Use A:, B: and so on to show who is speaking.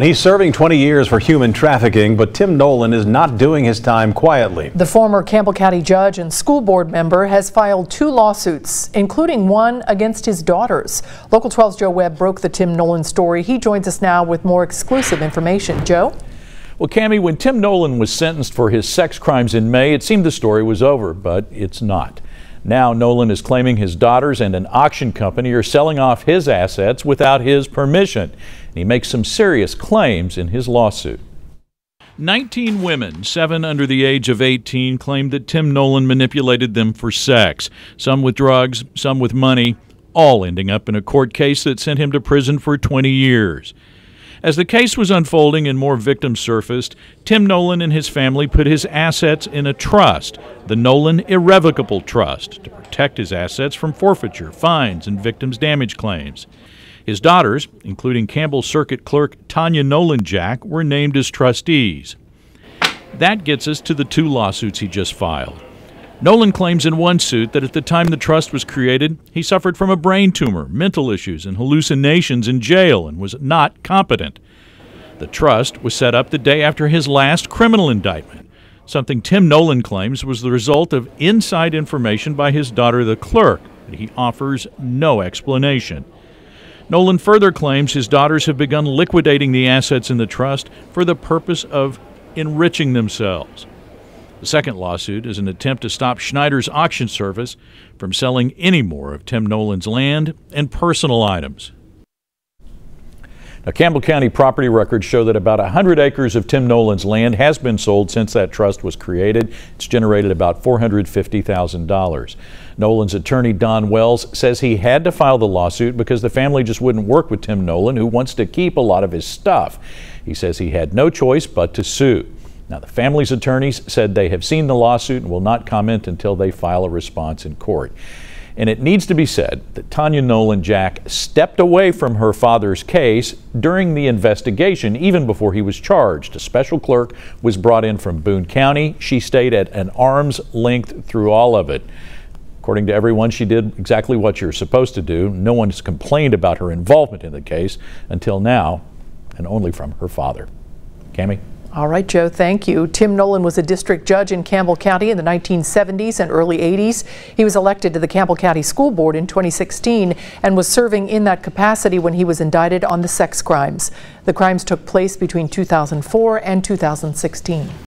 A: He's serving 20 years for human trafficking, but Tim Nolan is not doing his time quietly.
B: The former Campbell County Judge and school board member has filed 2 lawsuits, including one against his daughters. Local 12's Joe Webb broke the Tim Nolan story. He joins us now with more exclusive information. Joe?
C: Well, Cammie, when Tim Nolan was sentenced for his sex crimes in May, it seemed the story was over, but it's not. Now Nolan is claiming his daughters and an auction company are selling off his assets without his permission. And he makes some serious claims in his lawsuit. 19 women, 7 under the age of 18, claimed that Tim Nolan manipulated them for sex, some with drugs, some with money, all ending up in a court case that sent him to prison for 20 years. As the case was unfolding and more victims surfaced, Tim Nolan and his family put his assets in a trust, the Nolan Irrevocable Trust, to protect his assets from forfeiture, fines, and victims' damage claims. His daughters, including Campbell Circuit Clerk Tanya Nolan Jack, were named as trustees. That gets us to the 2 lawsuits he just filed. Nolan claims in one suit that at the time the trust was created, he suffered from a brain tumor, mental issues, and hallucinations in jail and was not competent. The trust was set up the day after his last criminal indictment, something Tim Nolan claims was the result of inside information by his daughter, the clerk, but he offers no explanation. Nolan further claims his daughters have begun liquidating the assets in the trust for the purpose of enriching themselves. The second lawsuit is an attempt to stop Schneider's auction service from selling any more of Tim Nolan's land and personal items. Now, Campbell County property records show that about 100 acres of Tim Nolan's land has been sold since that trust was created. It's generated about $450,000. Nolan's attorney, Don Wells, says he had to file the lawsuit because the family just wouldn't work with Tim Nolan, who wants to keep a lot of his stuff. He says he had no choice but to sue. Now, the family's attorneys said they have seen the lawsuit and will not comment until they file a response in court. And it needs to be said that Tanya Nolan Jack stepped away from her father's case during the investigation, even before he was charged. A special clerk was brought in from Boone County. She stayed at an arm's length through all of it. According to everyone, she did exactly what you're supposed to do. No one has complained about her involvement in the case until now, and only from her father. Cammie?
B: All right, Joe, thank you. Tim Nolan was a district judge in Campbell County in the 1970s and early 80s. He was elected to the Campbell County School Board in 2016 and was serving in that capacity when he was indicted on the sex crimes. The crimes took place between 2004 and 2016.